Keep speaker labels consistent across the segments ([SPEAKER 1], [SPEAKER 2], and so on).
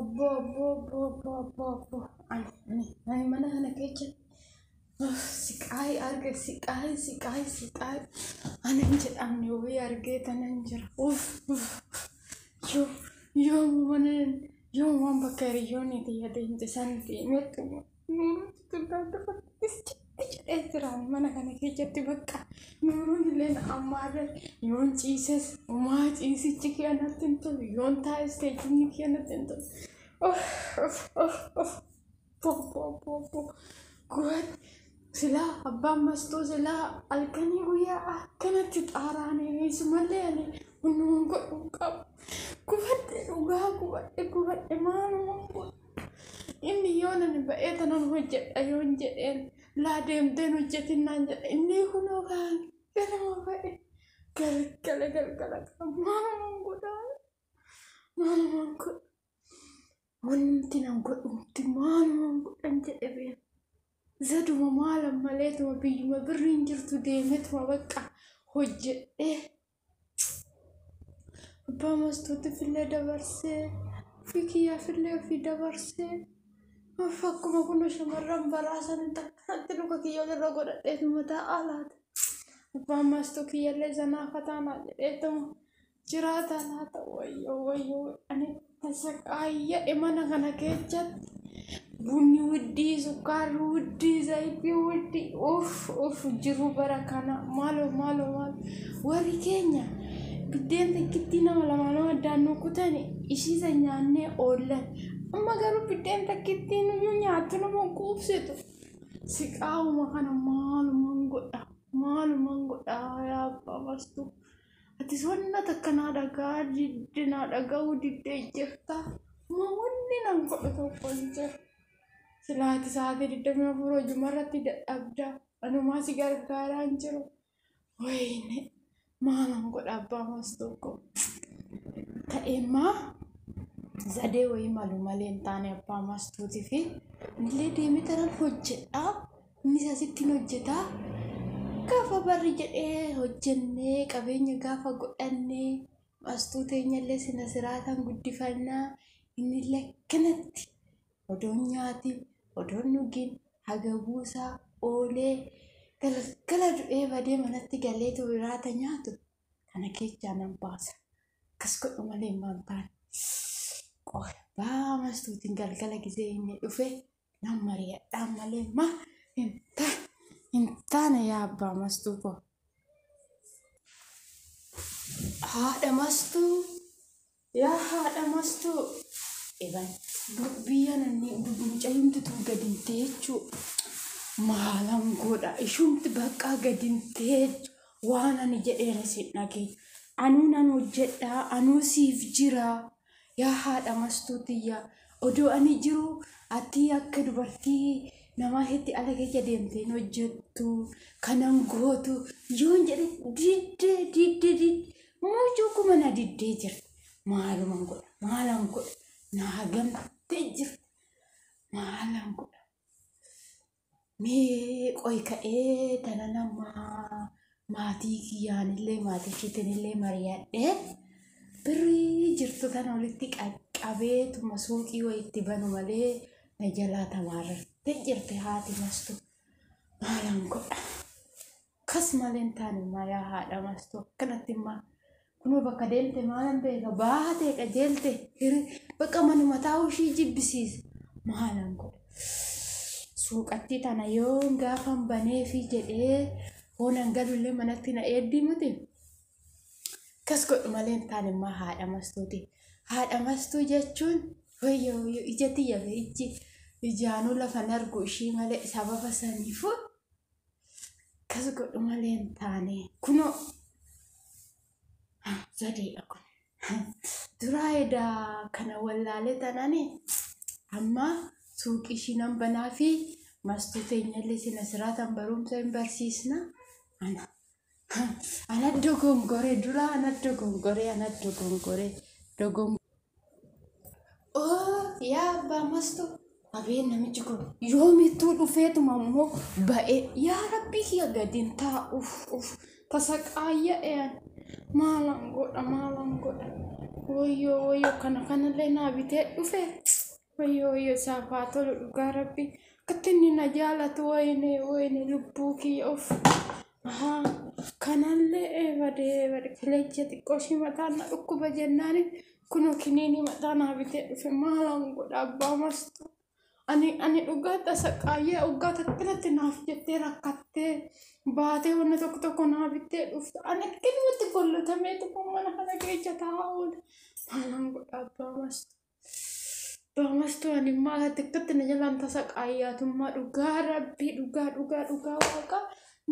[SPEAKER 1] Abbo abbo abbo abbo abbo abbo ani mana kana keessa siqaay arge siqaay anan jedhamne wayii argee tanan jira yoo manan yoo waan bakka hiriyoonni yaadeen san deemeetu jedheetiraan mana kana keessatti bakka nuuruun illee ammaarra yoon ciises umaa ciisichi keenatti hin tolu yoon taa'es teessumni keenatti hin tolu Good. Sila abbaan mastuu sila halkanii guyyaa akkanatti xaaraanii malee ani hunduun godhu qabu. Gubadhe maaluma inni yoon ani ba'ee tanan hojjedha yoon jedheen laa deemteen hojjetinnaan jedha inni kunoo kaan galama ba'e galgala maalumaan godha wanti nan godhumti maalumaan godhan jedhe beeku. Zaduma maalam maleetuma biyyuma birriin jirtu deemetuma bakka hojjedhee abbaa mastuutti fillee dabarsee ofii kiyyaa fillee ofii dabarsee akkuma kun shamarran baraasan takkaatti luka kiyyoon irra godhadheetu mataa alaata abbaan mastuu kiyyallee zanaafataa jedheetuma jiraata laata wayyoo ani tasaqaayyadhe mana kana keessatti bunni wuddii sukkaarri wuddii zayitii wuddii jiru bara kana maalo warri keenya biddeen takkitti nama lama daannoo kutani ishiisa nyaannee oollan amma garuu biddeen takkitti nuyyuu nyaattu nama quubsitu siqaawuma kana maalumaan godha yaa abbaa mastuu atis wanna takkanaa dhagaa diddinaa dhaga'uu diddee jirta wanni nan godhu tokko hin jiru silaati sa'aatii 24 hojumarratti dadhabdaa anumaa si gargaaraa hin jiru wayne maalan godha abbaa mastuu ko ta'eemmaa zadee wayii malu malee hin taane abbaa mastuutii fi illee deemee tanan hojjedhaa innis asittiin hojjetaa gaafa barri jedhee hojjennee qabeenya gaafa godhannee mastuu teenyallee sina siraatan guddifannaa innillee akkanatti odoon nyaati odoon dhugin haga buusaa oolee galgala du'ee badee manatti galeetu biraata nyaatu kana keessaa nan baasa akkas godhu malee maan taane abbaa mastuutiin galgala gisee inni dhufe nan mari'adhaan malee maa hin taane yaa abbaa mastuu ko haadha mastuu yaa haadha mastuu Iban biyya nanni mucayyumti tu gadintee jechuu maalan godha ishumti bakka gadintee waan ani jedheera sin dhagee anuu nan hojjedhaa anuu siif jira yaa haadha mastuutiyyaa odoo ani jiru ati akka dubartii nama hetti ala keessa deemteen hojjettu kanan gootu yoon jedhe diddee mucuu kuma na diddee jirti maalan godha naa gamtee jirti maalan godha mee qoy ka'ee tana namaa maatii kiyyaanillee maatii kiitinillee mari'adhee birrii jirtu tana walitti qaqqabeetuma suuqii wayitti banu malee na jalaa tamaarrattee jirti haati mastuu maalan godha kas malee hin taane yaa haadha mastuu akkanatti immaa kunoo bakka deemte maalan beeka baatee qajeelte bakka manuma taa'uu ishii jibbisiisa maalan godha suuqatti tana yoon gaafan baneefi jedhee hoonan galullee manatti na eeddii muti kas godhu malee hin taane haadha mastuuti haadha mastuu jechuun wayyoo ijatti yabe ijaanuu lafan argu ishii malee sababa saniifu kas godhu malee hin taane kunoo zadeedha kun duraa edaa kana wallaalee tanani amma suuqii ishii nan banaa fi mastuu teenyallee sina siraatan barumsa hin barsiisna ana dogongore duraa ana dogongore yaa abbaa mastuu abeen namichi kun yoomittuu dhufeetuma immoo ba'e yaa rabbii kiyya gadiin taa'uuf tasaqaayya'een maalan godha Wayyo kanallee naa bitee dhufe. Wayyo saafaatoo dhugaa rabbi. Akkatti inni na jaalatu wayne lubbuu kiyya of. Ahaa kanallee badee kileecha xiqqoo ishii mataan na dhukkuba jennaani kunoo kiniini mataa naa bitee dhufe maalaan godha abbaa mastu. Ani dhugaa tasa qaayyaa dhugaa takkanatti naaf jettee rakkattee baatee wanna tokko naa bittee dhufte. Ani akkanumatti gollotamee tokko mana kana keessa taa'aa oole. Maalaan godha abbaa mastu. Abbaa mastu ani maala xiqqatti na jalaan tasa qaayyaatummaa dhugaa rabbii dhugaa waaqa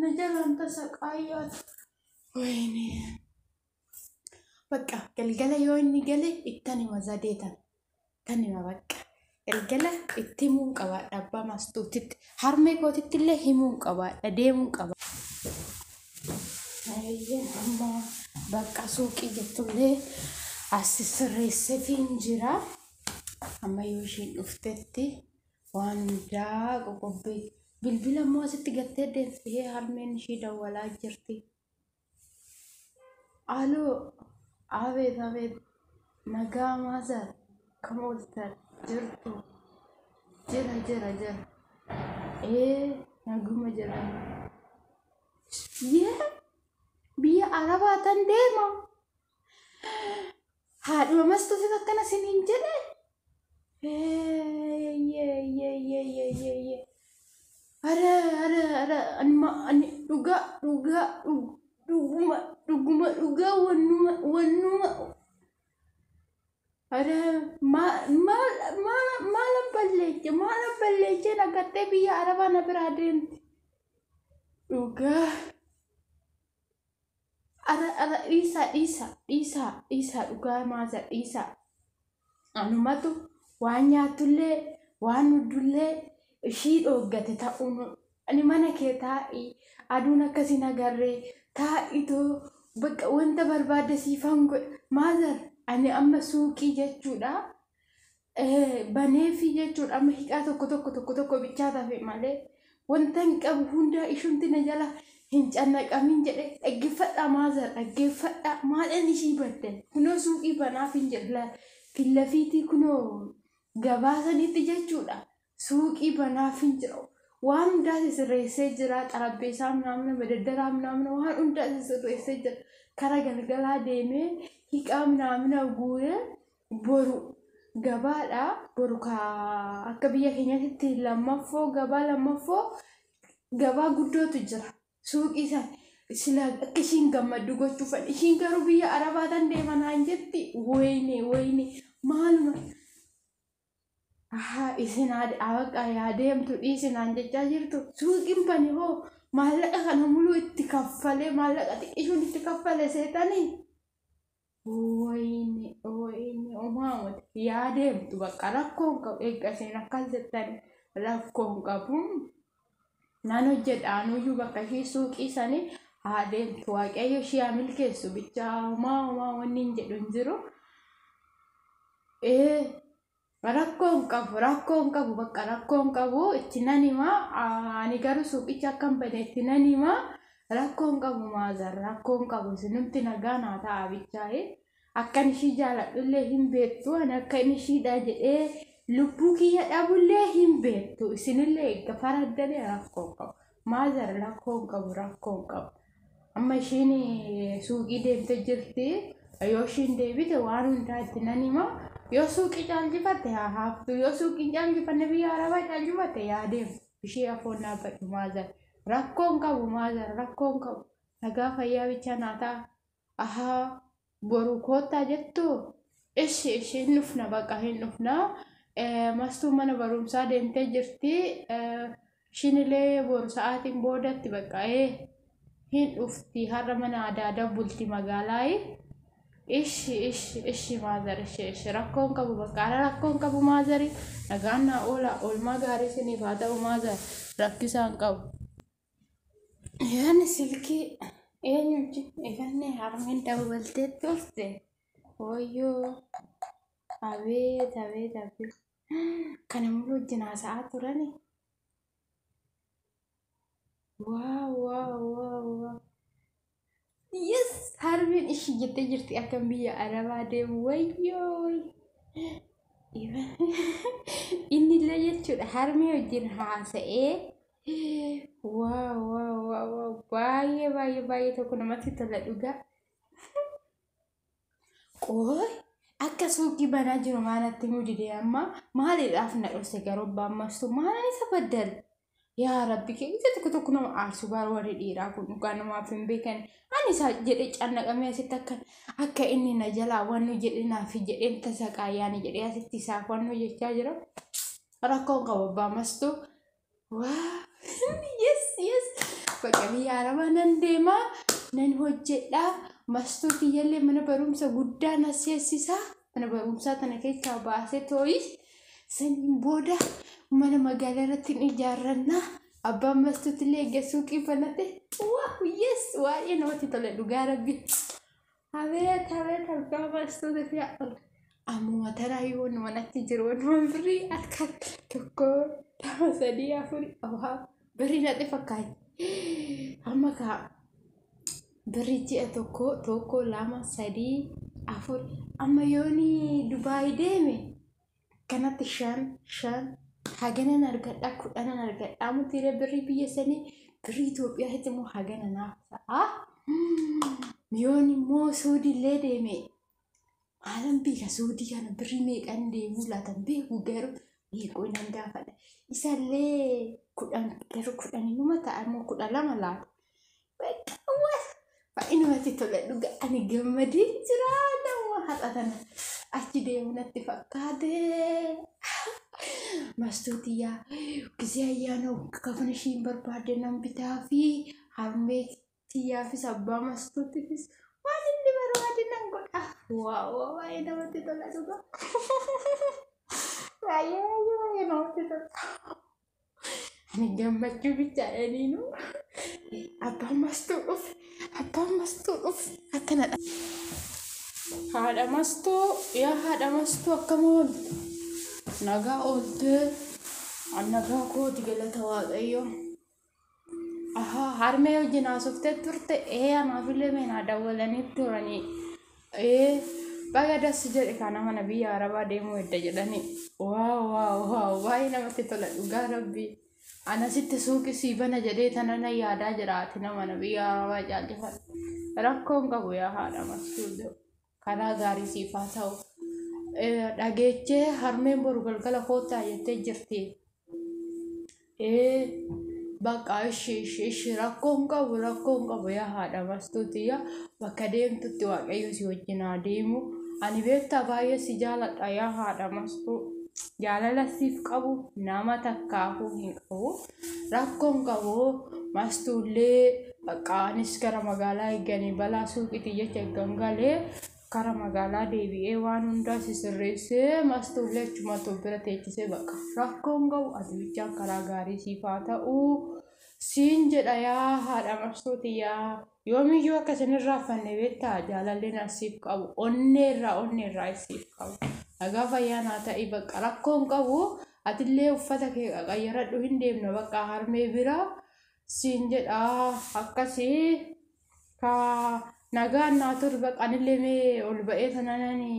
[SPEAKER 1] na jalaan tasa qaayyaatu. Wayne. Bakka galgala yoo inni gale ittani mazadeetan. Tani ma bakka. Galgala itti himuun qabaadha abbaa mastuutitti. Harmee kootitti illee himuun qabaadha deemuun qaba. Ayyeen amma bakka suuqii jettullee as sirreesseetiin jira. Amma yoo ishiin dhuftetti waan hundaa qoqqobbii bilbila immoo asitti gattee deemtee harmeen ishii dawwalaa jirti. Aloo abeet nagaa maazar kam ooltan jirtu jira naguma jira biyya arabaatan deema haadhuma mastuuti akkana siniin jedhe ara ani dhuguma wannuma ada malam balleeche nagattee biyya arabaa na biraa deemti. Dhugaa ara dhiisaa dhugaa maasa dhiisaa. Anumatu waan nyaatullee waan nuddullee ishii dhooggate ta'uun ani mana kee taa'ii aduun akkasiin agarree taa'itoo bakka wanta barbaadde siifan godhe maazar. Ani amma suuqii jechuudha. Baneefi jechuudha amma hiikaa tokko bichaa tafe malee wanta hin qabu hundaa ishumti na jala hin cannaqamin jedhe dhaggeeffadhaa maazar dhaggeeffadhaa maalaan ishii baddan kunoo suuqii banaaf hin jedha fillafiitii kunoo gabaasanitti jechuudha suuqii banaaf hin jira waan hundaa sirreessee jira xarabbeessaa namna madaddaraa namna waan hundaa sirreessee jira kara galgalaa deemee hiikaa namna guure boru gabaadha boru akka biyya keenyaatti lammaffoo gabaa guddootu jira suuqii san sila akka ishiin gammaddu gochuufan ishiin garuu biyya arabaatan deemanaan jetti wayne maaluma isin awaqa yaadeemtu dhiisinaan jechaa jirtu suuqiin bani hoo maallaqa kana muluu itti kaffalee maallaqa xiqqishuun itti kaffale seetanii wayne umaamute yaadeemtu bakka rakkoon qabu eeggaseen akkas jettanii rakkoon qabu naan hojjedhaanuyyuu bakka ishii suuqii sanii haadeemtu waaqayyo ishii haa milkeessu bichaa umaa wanni hin jedhu hin jiru rakkoon qabu bakka rakkoon qabu itti nan himaa ani garuu suuqicha akkam bane itti nan himaa rakkoon qabu maazar rakkoon qabu isinumti nagaa naa ta'a bichaa'e akkan ishii jaaladhullee hin beektu ani akkan ishiidha jedhee lubbuu kiyya dhabullee hin beektu isinillee eegga faraddanii rakkoon qabu maazar rakkoon qabu amma ishiin suuqii deemte jirti yoo ishiin deebite waan hundaa itti nan himaa yoo suuqii caalchifatte haa haaftu yoo suuqii caalchifanne biyya arabaa caalchifatte yaadeemu ishee afoon dhaabbadhu maazar rakkoon qabu nagaa fayyaa bicha naa ta'a boru koottaa jettu ishee hin dhufna bakka hin dhufna mastuu mana barumsaa deemtee jirti ishiinillee boru sa'aatiin boodatti bakka hin dhufti har'a mana aadaa bulti magaalaa ishi maazar ishi rakkoon qabu bakka rakkoon qabu maazari nagaan naa oolmaa gaarii isiniif haa ta'u maazar rakkisaan qabu. Yani silkii eenyuti eeganne harmeen dawwaltee turte wayyoo abeet kana muluu wajjin haasa'aa turani waa Yes, harmeen ishii jettee jirti akkam biyya Arabaa deemu wayyoo. Inni illee jechuudha harmee wajjin haasa'ee wow baay'ee tokko namatti tola dhugaa. Qooy akka suuqii banaa jiru maalatti mudide amma maaliidhaaf na dhorse garuu baammastu maalaan isa baddal. Yaa Rabbi keessa tokko nama aarsu baar warri dhiiraa kun dhugaa namaaf hin beekan. Ani isa jedhee cannaqamee asitti akka inni na jalaa wannu jedhe naaf jedheen tasa qaayyaani jedhee asitti isaaf wannu jechaa jira. Rakkoon qaba baammastu. Waa yes bakka biyya Arabaa nan deemaa nan hojjedhaa. Mastuu kiyyallee mana barumsa guddaa na seessisaa. Mana barumsaa tana keessaa baasee tooyi saniin booda mana magaalaa irratti ijaarrannaa. Abbaan mastuutillee egaa suuqii banate. Waa yes waa'ee namatti tola dhugaa Rabbi. Habeet abbaa mastuuti fi ammuma taraa yoo manatti jiru wanumaan birrii harka tokko lama sadii afuri birrii natti fakkaate. Amma kaa birrii ji'a tokko lama sadii afuri amma yooni Dubaay deeme kanatti shan haganan argadhaa kudhanan argadhaa mutiiree birrii biyya sanii birrii Itoophiyaatti immoo hagana naaf ta'a. Yooni immoo Suudiillee deeme maalan beeka Suudii kana birrii meeqan deemuu laatan beeku garuu beekuu nan gaafadha. Isallee kudhan inuma ta'a immoo 12 laata. Baay'ee namatti tola dhugaa ani gammadee jira nama haxatana achi deemu natti fakkaate. Mastuutiyaa gisee ayyaana kafana ishiin barbaadde nan bitaa fi harmee tiyyaafis abbaa mastuutiifis waan inni barbaade nan godha. Baay'ee namatti tola dhugaa. Baay'ee namatti tola. Ani gammachuu bichaadhaniinu abbaan mastuu dhufe akkanadha. Haadha mastuu akkam ooltu nagaa oolte nagaa kooti galata waaqayyo. Harmee wajjin haasoftee turte anaafillee meenaa dawwalanii turanii baga dassi jedhe kana mana biyya Arabaa deemuu edda jedhanii. Waaw baay'ee namatti tola dhugaa Rabbi. Anasitti suuqii sii bana jedhee tana na yaadaa jiraati nama na biyya Arabaa jaalifadha. Rakkoon qabu yaa haadha mastuu karaa gaarii siif haa ta'u. Dhageechee harmeen boru galgala koottaa jettee jirti. Bakka ishee rakkoon qabu yaa haadha mastuuti bakka deemtutti waaqayyo si wajjin haa deemu. Ani beektaa baay'ee si jaaladha yaa haadha mastuu. Jaalala siif qabu nama takkaafuu hin qabu. Rakkoon qabu mastuullee bakka anis gara magaalaa eeganii balaa suuqiitii jecha eeggangalee kara magaalaa deebi'ee waan hundaa si sirreessee mastuullee achuma bira teechisee bakka rakkoon qabu ati bichaan karaa gaarii siif haa ta'u siin jedha yaa haadha mastuuti yoomiyyuu akka isinirraa fanne beektaa jaalalleen asiif qabu onneerraa isiif qabu. Nagaa fayyaanaa ta'ii bakka rakkoon qabu atillee uffata kee qaqayyaradhu hin deemne bakka harmee bira siin jedha akkasii nagaan naa turu bakka anillee mee ol ba'ee sananani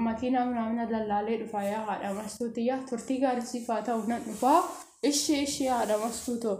[SPEAKER 1] makiinaa naamna lallaalee dhufa yaa haadha mastuuti turtii gaarii siif haa ta'u nan dhufa ishee haadha mastuutoo.